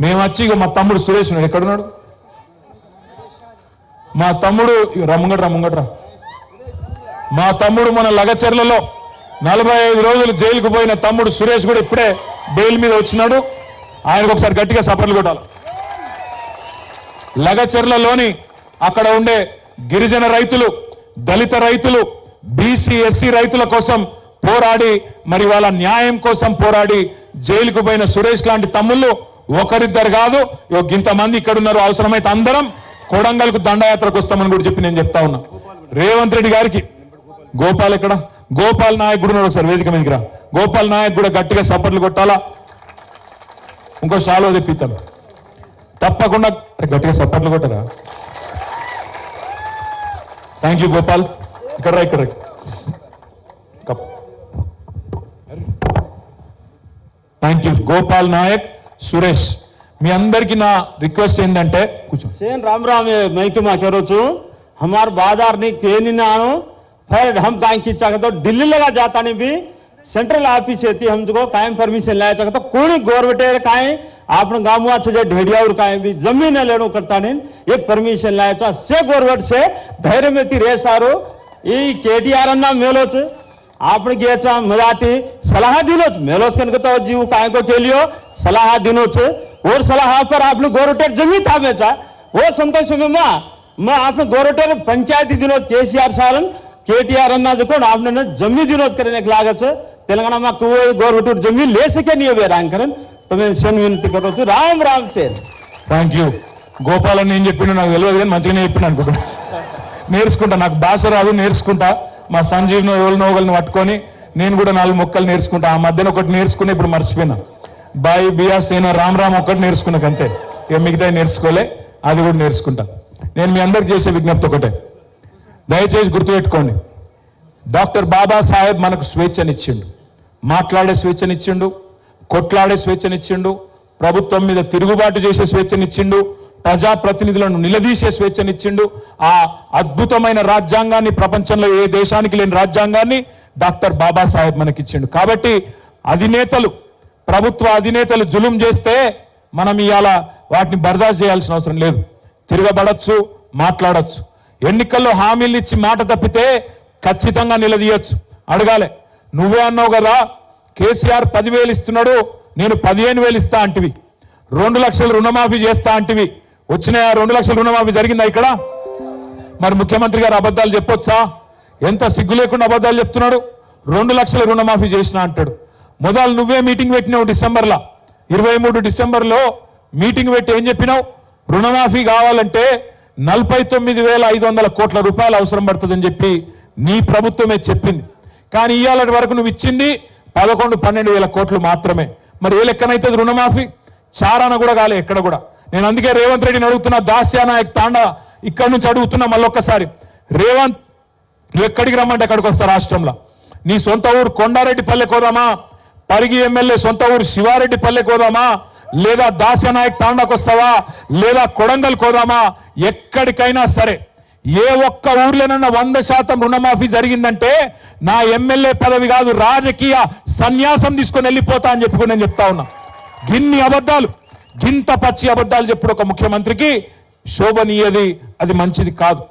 మేము వచ్చి ఇక మా తమ్ముడు సురేష్ ఉన్నాడు, ఎక్కడున్నాడు మా తమ్ముడు? రమ్ముంగట్రా మా తమ్ముడు మన లగచర్లలో 45 రోజులు జైలుకు పోయిన తమ్ముడు సురేష్ కూడా ఇప్పుడే బెయిల్ మీద వచ్చినాడు. ఆయనకు ఒకసారి గట్టిగా సపర్లు కొట్టాలి. లగచర్లలోని అక్కడ ఉండే గిరిజన రైతులు, దళిత రైతులు, బీసీ ఎస్సీ రైతుల కోసం పోరాడి మరి వాళ్ళ న్యాయం కోసం పోరాడి జైలుకు పోయిన సురేష్ లాంటి తమ్ముళ్ళు ఒకరిద్దరు కాదు, ఇంతమంది ఇక్కడ ఉన్నారు. అవసరమైతే అందరం కొడంగల్కు దండయాత్రకు వస్తామని కూడా చెప్పి నేను చెప్తా ఉన్నా. రేవంత్ రెడ్డి గారికి గోపాల్ ఎక్కడ? గోపాల్ నాయక్ కూడా ఉన్నాడు, ఒకసారి వేదిక మీదకి రా. గోపాల్ నాయక్ కూడా గట్టిగా సపోర్ట్లు కొట్టాలా. ఇంకో షాలో తెప్పిస్తాను తప్పకుండా, గట్టిగా సపోర్ట్లు కొట్టరా. Thank you Gopal. ఇక్కడ థ్యాంక్ యూ గోపాల్ నాయక్, సురేష్. మీ అందరికి నా రిక్వెస్ట్ ఏంటంటే కూర్చో. सेन राम राम मैं क्यों मैं करो छु हमार बाजार नहीं के नहीं नानो फिर हम काहे की चाहते तो दिल्ली लगा जाता नहीं भी सेंट्रल ऑफिस है हमको कायम परमिशन लाया चाहते तो कोई गवर्नमेंट काहे आपने गाँव से ढेडिया और काहे भी जमीन लेनो करता नहीं एक परमिशन लाया चाह से गवर्नमेंट से धैर्य में ती रे सारो ये केटीआर अन्ना मेलोच आपने गया मजाती सलाह दिनोच मेलोच कनकता जीव काहे को के लियो सलाह दिनोच और सलाह पर आपने गवर्नमेंट जमीन था बेचा वो संतोष में मैं आपने गवर्नमेंट पंचायती दिनों केसीआर सालन केटीआर अन्ना देखो आपने जमीन दिनों करने की लागत है तेलंगाना में कोई गवर्नमेंट जमीन ले सके नहीं है रांकरन तो मैं सेन विनती करो तो राम राम सेन. థ్యాంక్ యూ గోపాల్ అని నేను చెప్పిన నాకు తెలియదు కానీ మంచిగానే చెప్పిన అనుకుంటా. నేర్చుకుంటా, నాకు భాష రాదు, నేర్చుకుంటా. మా సంజీవ్ను ఎవరినోగల్ని పట్టుకొని నేను కూడా 4 మొక్కలు నేర్చుకుంటా. ఆ మధ్యన ఒకటి నేర్చుకుని ఇప్పుడు మర్చిపోయినా. బాయి బియా సేన రామ్ రామ్ ఒక్కటి నేర్చుకున్నాక అంతే, ఇక మిగతా నేర్చుకోలే. అది కూడా నేర్చుకుంటా. నేను మీ అందరికి చేసే విజ్ఞప్తి ఒకటే, దయచేసి గుర్తుపెట్టుకోండి. డాక్టర్ బాబాసాహెబ్ మనకు స్వేచ్ఛనిచ్చిండు, మాట్లాడే స్వేచ్ఛనిచ్చిండు, కొట్లాడే స్వేచ్ఛనిచ్చిండు, ప్రభుత్వం మీద తిరుగుబాటు చేసే స్వేచ్ఛనిచ్చిండు, ప్రజాప్రతినిధులను నిలదీసే స్వేచ్ఛనిచ్చిండు. ఆ అద్భుతమైన రాజ్యాంగాన్ని, ప్రపంచంలో ఏ దేశానికి లేని రాజ్యాంగాన్ని డాక్టర్ బాబాసాహెబ్ మనకిచ్చిండు. కాబట్టి అధినేతలు, ప్రభుత్వ అధినేతలు జులుం చేస్తే మనం ఇవాళ వాటిని బర్దాస్తు చేయాల్సిన అవసరం లేదు. తిరగబడచ్చు, మాట్లాడచ్చు. ఎన్నికల్లో హామీలు ఇచ్చి మాట తప్పితే ఖచ్చితంగా నిలదీయొచ్చు, అడగాలి. నువ్వే అన్నావు కదా కేసీఆర్ 10,000 ఇస్తున్నాడు, నేను 15,000 ఇస్తా అంటివి. 2 లక్షల రుణమాఫీ చేస్తా అంటివి. వచ్చిన 2 లక్షల రుణమాఫీ జరిగిందా ఇక్కడ? మరి ముఖ్యమంత్రి గారు అబద్ధాలు చెప్పొచ్చా? ఎంత సిగ్గు లేకుండా అబద్ధాలు చెప్తున్నాడు. 2 లక్షల రుణమాఫీ చేసినా అంటాడు. మొదలు నువ్వే మీటింగ్ పెట్టినావు డిసెంబర్లో, 23 డిసెంబర్లో మీటింగ్ పెట్టి ఏం చెప్పినావు? రుణమాఫీ కావాలంటే 49,500 కోట్ల రూపాయలు అవసరం పడుతుందని చెప్పి నీ ప్రభుత్వమే చెప్పింది. కానీ ఇవాళ వరకు నువ్వు ఇచ్చింది 11-12,000 కోట్లు మాత్రమే. మరి ఏ లెక్కనైతే రుణమాఫీ? చారాన కూడా కాలే ఎక్కడ కూడా. నేను అందుకే రేవంత్ రెడ్డిని అడుగుతున్నా, దాస్యానాయక్ తాండా ఇక్కడి నుంచి అడుగుతున్నా మళ్ళొక్కసారి. రేవంత్, నువ్వు ఎక్కడికి రమ్మంటే ఎక్కడికి వస్తా రాష్ట్రంలో? నీ సొంత ఊరు కొండారెడ్డి పల్లె కోదామా? పరిగి ఎమ్మెల్యే సొంత ఊరు శివారెడ్డి పల్లె కోదామా? లేదా దాస్యానాయక్ తాండాకు వస్తావా? లేదా కొడంగల్ కోదామా? ఎక్కడికైనా సరే ఏ ఒక్క ఊర్లోనన్నా 100% రుణమాఫీ జరిగిందంటే నా ఎమ్మెల్యే పదవి కాదు, రాజకీయ సన్యాసం తీసుకొని వెళ్ళిపోతా అని చెప్పి నేను చెప్తా ఉన్నా. గిన్ని అబద్ధాలు, గింత పచ్చి అబద్ధాలు చెప్పుడు ఒక ముఖ్యమంత్రికి శోభనీయది, అది మంచిది కాదు.